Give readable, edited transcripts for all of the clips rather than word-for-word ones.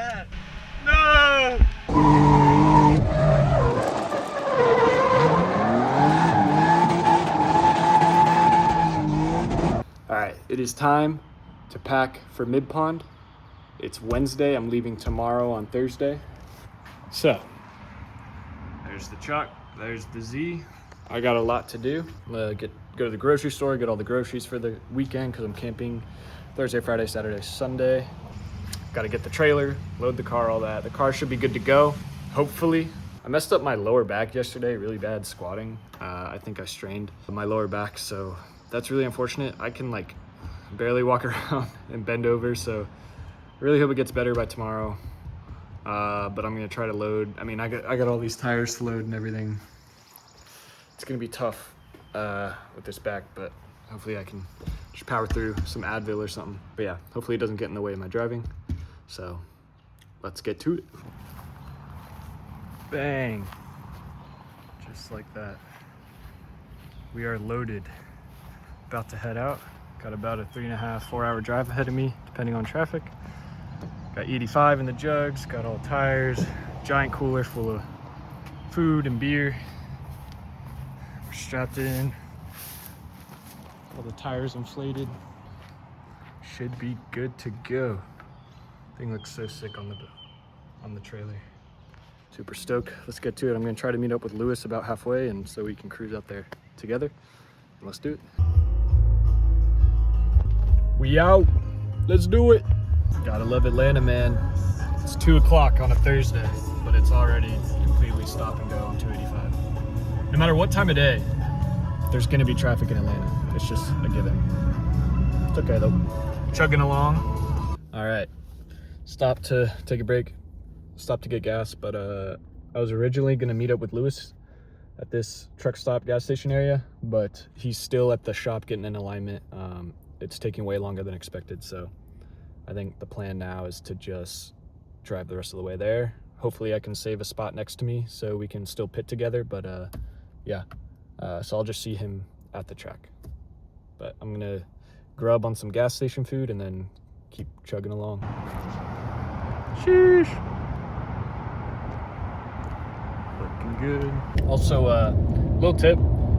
bad. No! All right, it is time to pack for Mid Pond. It's Wednesday. I'm leaving tomorrow on Thursday. So, there's the truck. There's the Z. I got a lot to do. I'm gonna go to the grocery store, get all the groceries for the weekend because I'm camping Thursday, Friday, Saturday, Sunday. Got to get the trailer, load the car, all that. The car should be good to go, hopefully. I messed up my lower back yesterday, really bad squatting. I think I strained my lower back, so that's really unfortunate. I can like barely walk around and bend over, so I really hope it gets better by tomorrow. But I'm gonna try to load. I mean, I got all these tires to load and everything. It's gonna be tough with this back, but hopefully I can just power through some Advil or something. But yeah, hopefully it doesn't get in the way of my driving. So let's get to it. Bang. Just like that. We are loaded. About to head out. Got about a 3.5, 4 hour drive ahead of me, depending on traffic. Got 85 in the jugs, got all tires, giant cooler full of food and beer. We're strapped in. All the tires inflated. Should be good to go. Thing looks so sick on the trailer. Super stoked. Let's get to it. I'm gonna try to meet up with Lewis about halfway, and so we can cruise out there together. Let's do it. We out. Let's do it. Gotta love Atlanta, man. It's 2 o'clock on a Thursday, but it's already completely stop and go on 285. No matter what time of day, there's gonna be traffic in Atlanta. It's just a given. It's okay though. Chugging along. All right. Stop to take a break. Stop to get gas, but I was originally gonna meet up with Lewis at this truck stop gas station area, but he's still at the shop getting in alignment. It's taking way longer than expected, so I think the plan now is to just drive the rest of the way there. Hopefully I can save a spot next to me so we can still pit together, but yeah. So I'll just see him at the track. But I'm gonna grub on some gas station food and then keep chugging along. Sheesh. Looking good. Also, little tip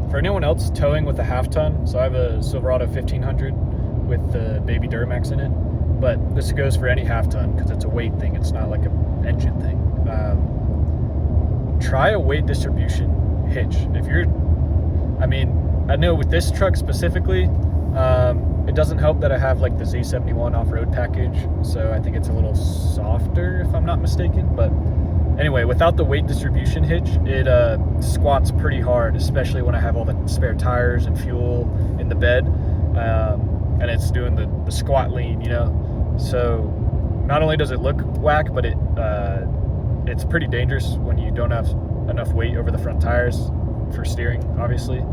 for anyone else towing with a half ton. So I have a Silverado 1500 with the baby Duramax in it, but this goes for any half ton because it's a weight thing. It's not like an engine thing. Try a weight distribution hitch. If you're, I mean, I know with this truck specifically, it doesn't help that I have like the Z71 off-road package, so I think it's a little softer if I'm not mistaken. But anyway, without the weight distribution hitch, it squats pretty hard, especially when I have all the spare tires and fuel in the bed, and it's doing the squat lean, you know. So not only does it look whack, but it's pretty dangerous when you don't have enough weight over the front tires for steering, obviously.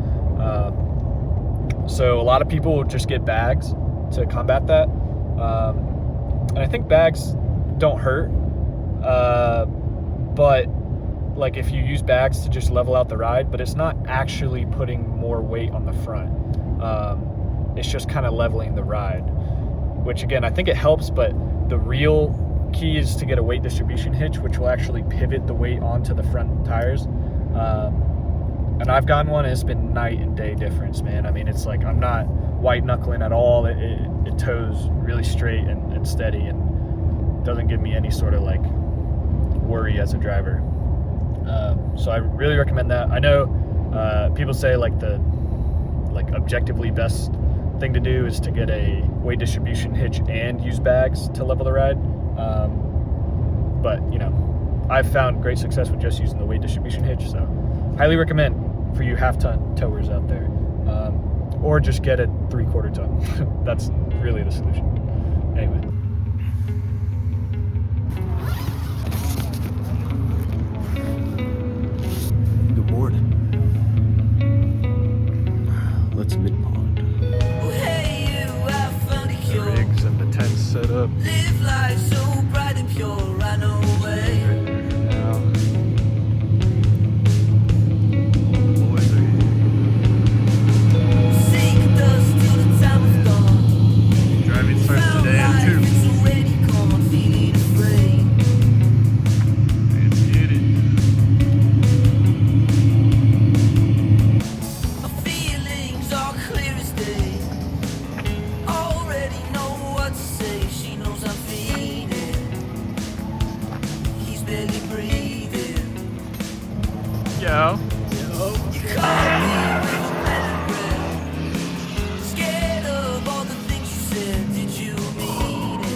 So a lot of people just get bags to combat that. And I think bags don't hurt, but like if you use bags to just level out the ride, but it's not actually putting more weight on the front. It's just kind of leveling the ride, which again, I think it helps, but the real key is to get a weight distribution hitch, which will actually pivot the weight onto the front tires. And I've gotten one, and it's been night and day difference, man. I mean, it's like I'm not white knuckling at all. It tows really straight and steady, and doesn't give me any sort of like worry as a driver. So I really recommend that. I know people say like the objectively best thing to do is to get a weight distribution hitch and use bags to level the ride. But you know, I've found great success with just using the weight distribution hitch, so highly recommend for you half-ton towers out there, or just get a 3/4 ton. That's really the solution. Anyway. Good morning. Let's Mid Pond. The rigs and the tents set up. Live life so bright and pure, run away. Driving starts today at 2. barely breathing. Yo. You call me with a melon breath. Scared of all the things you said. Did you mean it?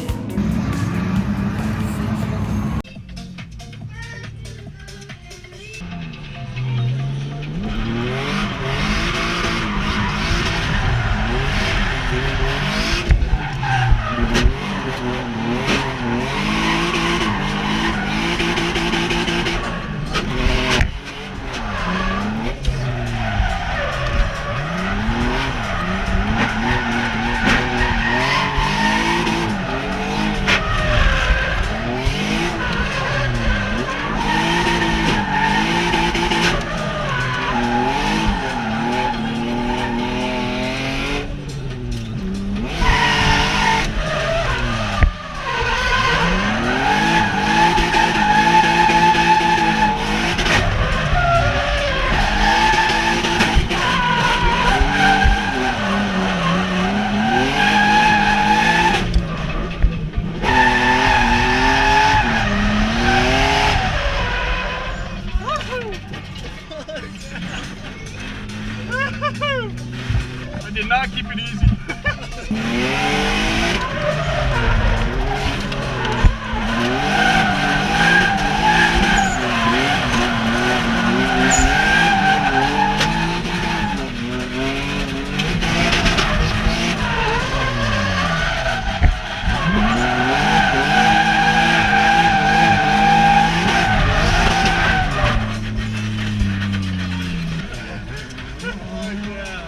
I did not keep it easy.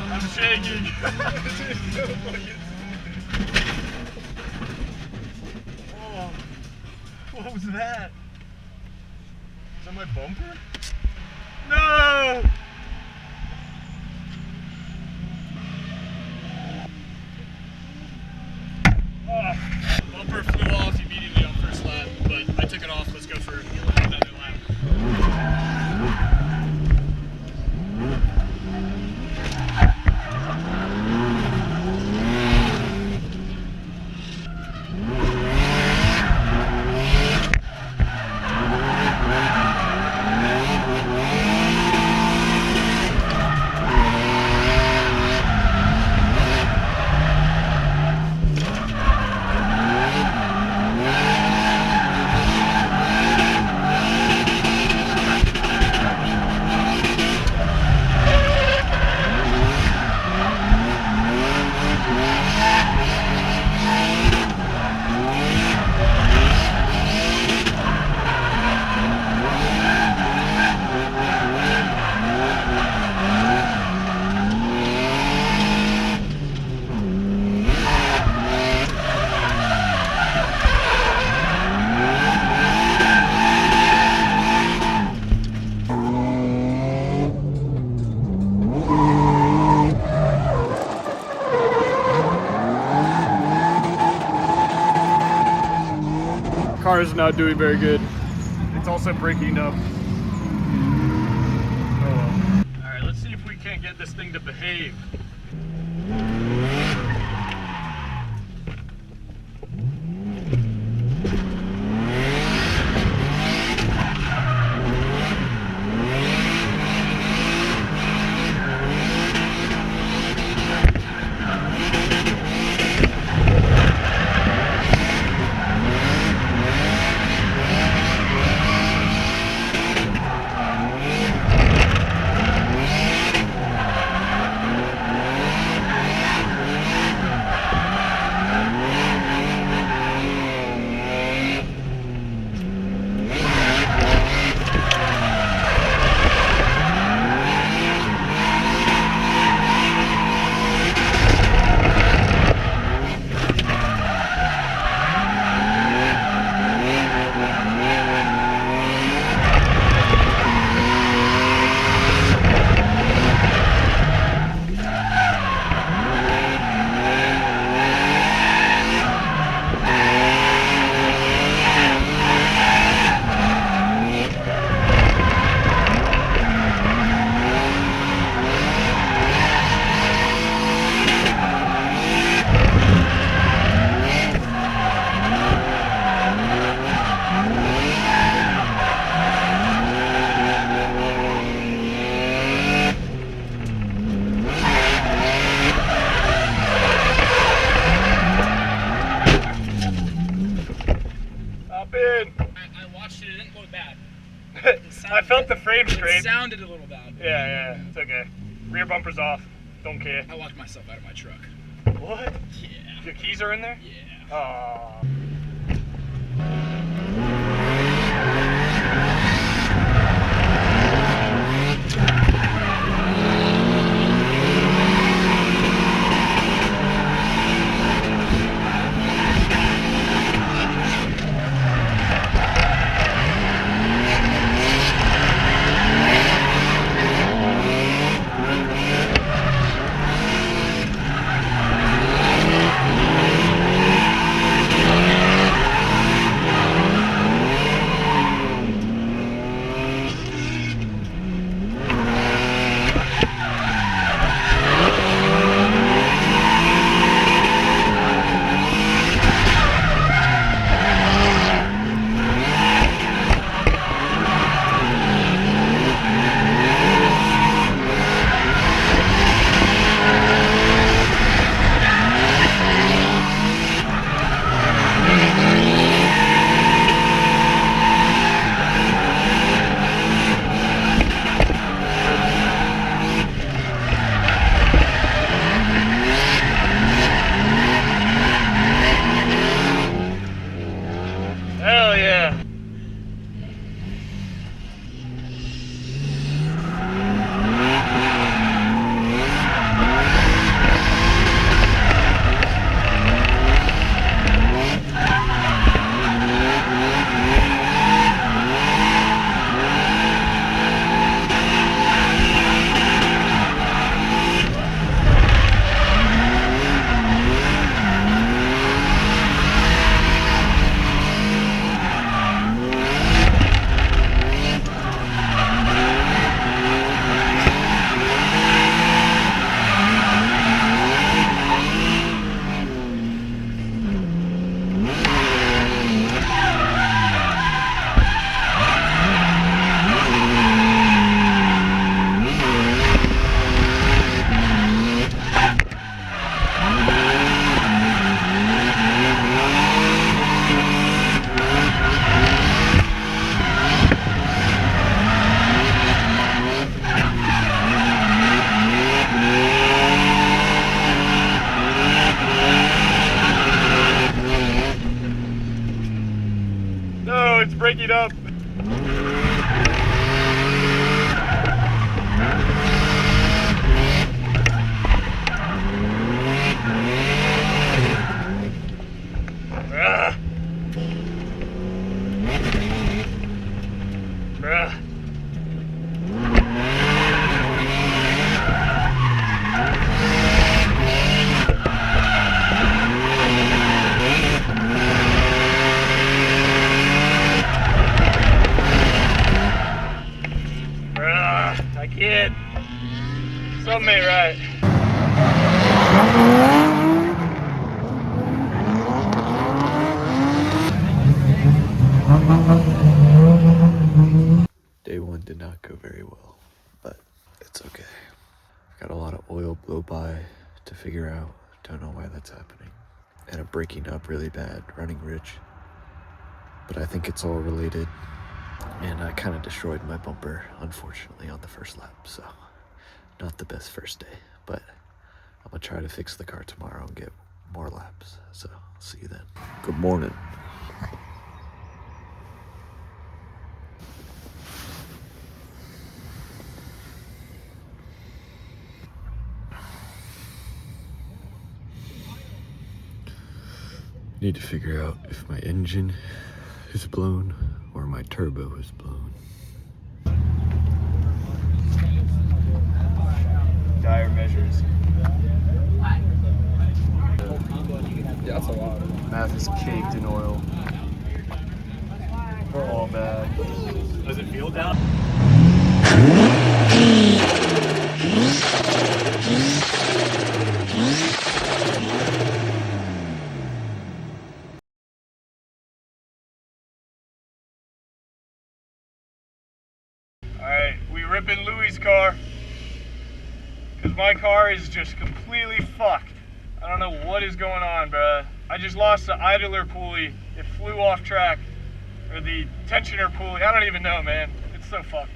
I'm shaking. Oh, what was that? Is that my bumper? No! Oh, bumper flew off immediately on first lap, but I took it off. Let's go for another lap. Car is not doing very good. It's also breaking up. Oh well. Alright, let's see if we can't get this thing to behave. watched it. It didn't look bad. I felt the frame It scrape. sounded a little bad. Yeah, it's okay. Rear bumper's off. Don't care. I locked myself out of my truck. What? Yeah. Your keys are in there? Yeah. Aw. Hell yeah. No, it's breaking up. Ah. Ah. I can't. Something ain't right. Day one did not go very well, but it's okay. I've got a lot of oil blow by to figure out. Don't know why that's happening. And I'm breaking up really bad, running rich. But I think it's all related. And I kind of destroyed my bumper, unfortunately, on the first lap. So, not the best first day. But I'm going to try to fix the car tomorrow and get more laps. So, see you then. Good morning. Need to figure out if my engine is blown or my turbo is blown. Dire measures. Yeah, that's a lot. Math is caked in oil. All bad. Does it feel down? Alright, we ripping Louie's car. Because my car is just completely fucked. I don't know what is going on, bruh. I just lost the idler pulley. It flew off track. or the tensioner pulley. I don't even know, man. It's so fucked.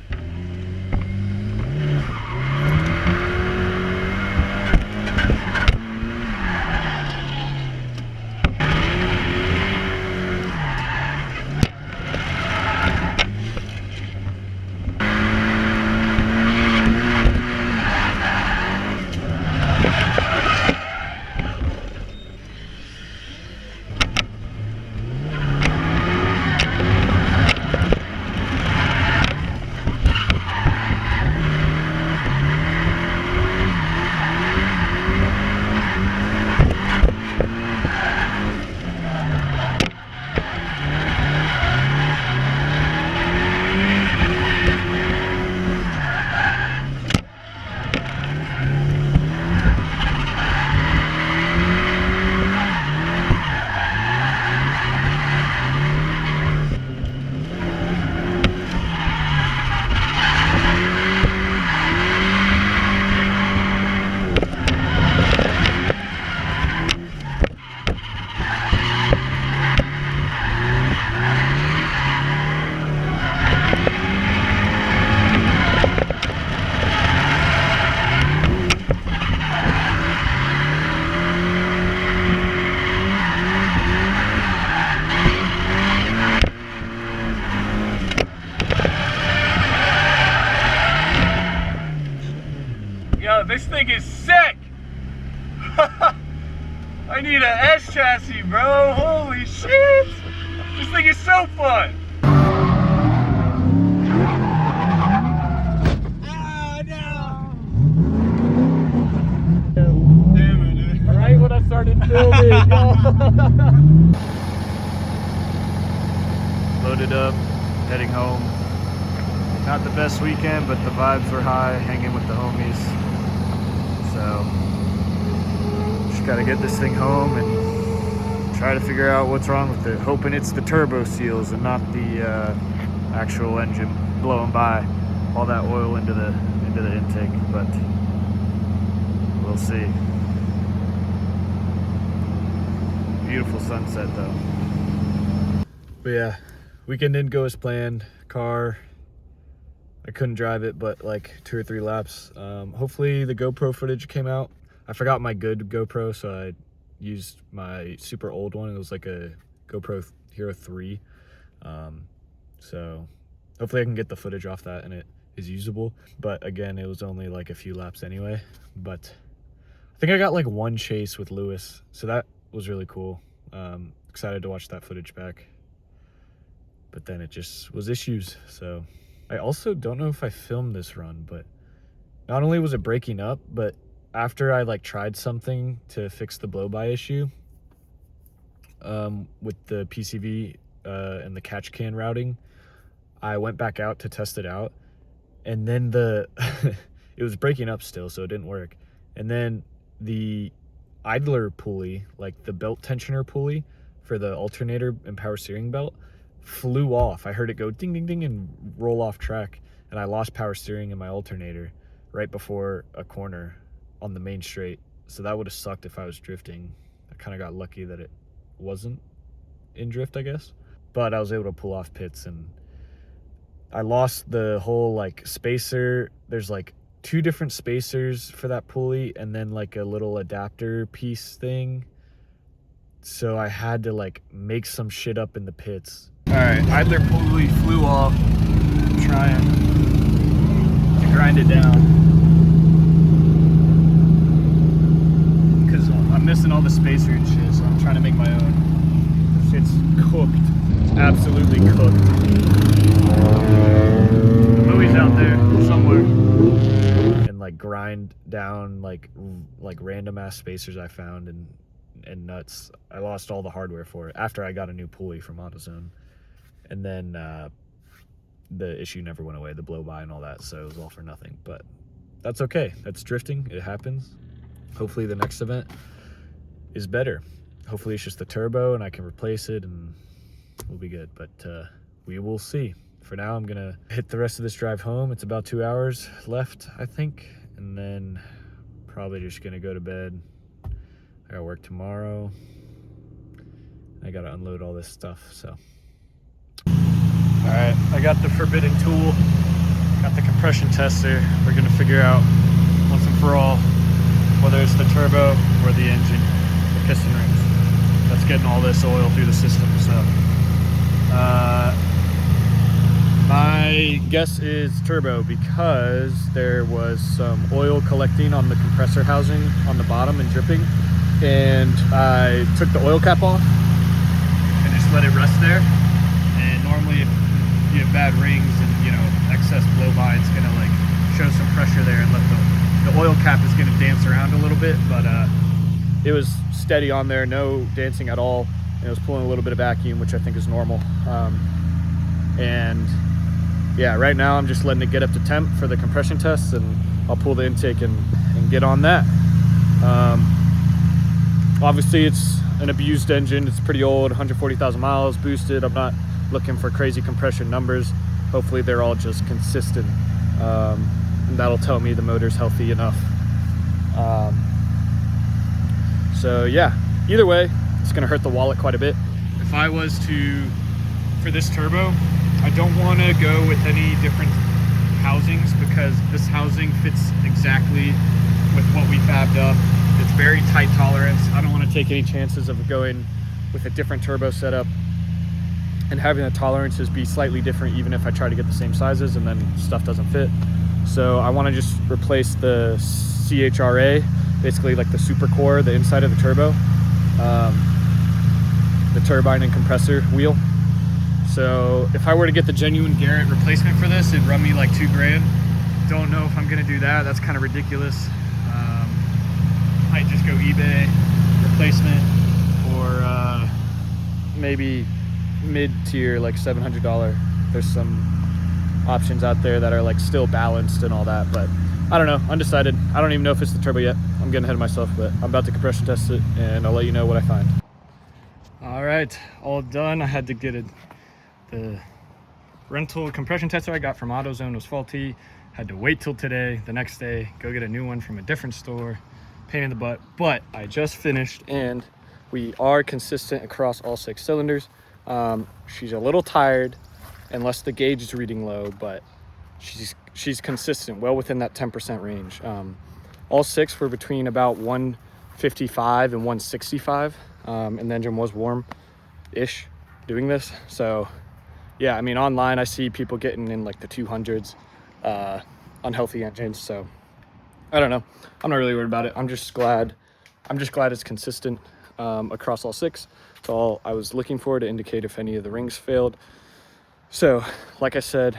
Yo, this thing is sick! I need an S chassis, bro. Holy shit! This thing is so fun! Oh, no! Damn it, dude. Right when I started filming. Loaded up, heading home. Not the best weekend, but the vibes were high, hanging with the homies. So, just gotta get this thing home and try to figure out what's wrong with it. Hoping it's the turbo seals and not the actual engine blowing by all that oil into the intake, but we'll see. Beautiful sunset though. But yeah, weekend didn't go as planned. Car, I couldn't drive it but like 2 or 3 laps. Hopefully the GoPro footage came out. I forgot my good GoPro, so I used my super old one. It was like a GoPro Hero 3. So hopefully I can get the footage off that and it is usable. But again, it was only like a few laps anyway. But I think I got like 1 chase with Lewis, so that was really cool. Excited to watch that footage back. But then it just was issues, so. I also don't know if I filmed this run, but not only was it breaking up, but after I like tried something to fix the blow-by issue with the PCV and the catch can routing, I went back out to test it out, and then it was breaking up still, so it didn't work. And then the idler pulley, like the belt tensioner pulley for the alternator and power steering belt, flew off. I heard it go ding ding ding and roll off track, and I lost power steering in my alternator right before a corner on the main straight. So that would have sucked if I was drifting. I kind of got lucky that it wasn't in drift, I guess. But I was able to pull off pits, and I lost the whole like spacer. There's like 2 different spacers for that pulley and then like a little adapter piece thing. So I had to like make some shit up in the pits. All right, idler pulley flew off. I'm trying to grind it down because I'm missing all the spacer and shit, so I'm trying to make my own. Shit's cooked. It's absolutely cooked. Louis out there somewhere. And like grind down like random ass spacers I found and nuts. I lost all the hardware for it after I got a new pulley from AutoZone. And then the issue never went away, the blow-by and all that, so it was all for nothing. But that's okay. That's drifting. It happens. Hopefully the next event is better. Hopefully it's just the turbo and I can replace it and we'll be good. But we will see. For now, I'm going to hit the rest of this drive home. It's about 2 hours left, I think. And then probably just going to go to bed. I got to work tomorrow. I got to unload all this stuff, so. I got the forbidden tool, got the compression tester. We're gonna figure out once and for all whether it's the turbo or the engine, the piston rings, that's getting all this oil through the system. So my guess is turbo, because there was some oil collecting on the compressor housing on the bottom and dripping, and I took the oil cap off and just let it rest there. And normally if you have bad rings and, you know, excess blow by, it's gonna like show some pressure there and let the oil cap is gonna dance around a little bit, but it was steady on there, no dancing at all, and it was pulling a little bit of vacuum, which I think is normal. And yeah, right now I'm just letting it get up to temp for the compression tests, and I'll pull the intake and get on that. Obviously it's an abused engine, it's pretty old, 140,000 miles, boosted. I'm not looking for crazy compression numbers. Hopefully they're all just consistent. And that'll tell me the motor's healthy enough. So yeah, either way, it's gonna hurt the wallet quite a bit. If I was to, for this turbo, I don't wanna go with any different housings, because this housing fits exactly with what we fabbed up. It's very tight tolerance. I don't wanna take any chances of going with a different turbo setup and having the tolerances be slightly different, even if I try to get the same sizes and then stuff doesn't fit. So I want to just replace the CHRA, basically like the super core, the inside of the turbo, the turbine and compressor wheel. So if I were to get the genuine Garrett replacement for this, it'd run me like $2,000. Don't know if I'm gonna do that. That's kind of ridiculous. Might just go eBay replacement, or maybe mid-tier, like $700. There's some options out there that are like still balanced and all that, but I don't know, undecided. I don't even know if it's the turbo yet. I'm getting ahead of myself, but I'm about to compression test it and I'll let you know what I find. All right, all done. I had to get the rental compression tester I got from AutoZone was faulty. Had to wait till today, the next day, go get a new one from a different store. Pain in the butt, but I just finished and we are consistent across all 6 cylinders. She's a little tired unless the gauge is reading low, but she's consistent, well within that 10% range. All 6 were between about 155 and 165, and the engine was warm-ish doing this. So yeah, I mean, online I see people getting in like the 200s, unhealthy engines. So I don't know, I'm not really worried about it. I'm just glad it's consistent across all 6. That's all I was looking for, to indicate if any of the rings failed. So like I said,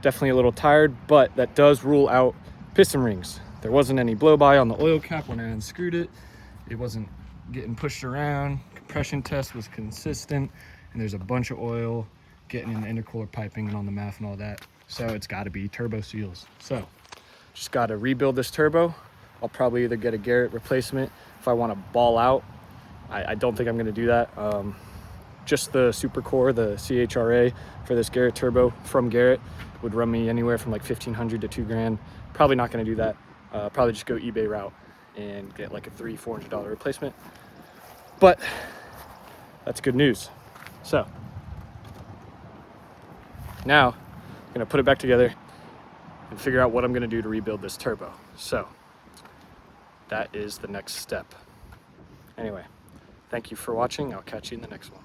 definitely a little tired, but that does rule out piston rings. There wasn't any blow by on the oil cap when I unscrewed it. It wasn't getting pushed around. Compression test was consistent, and there's a bunch of oil getting in the intercooler piping and on the mouth and all that. So it's gotta be turbo seals. So just gotta rebuild this turbo. I'll probably either get a Garrett replacement if I wanna ball out. I don't think I'm gonna do that. Just the super core, the CHRA for this Garrett turbo from Garrett would run me anywhere from like $1,500 to $2,000. Probably not gonna do that. Probably just go eBay route and get like a $300-400 replacement. But that's good news. So now I'm gonna put it back together and figure out what I'm gonna do to rebuild this turbo. So that is the next step. Anyway, thank you for watching. I'll catch you in the next one.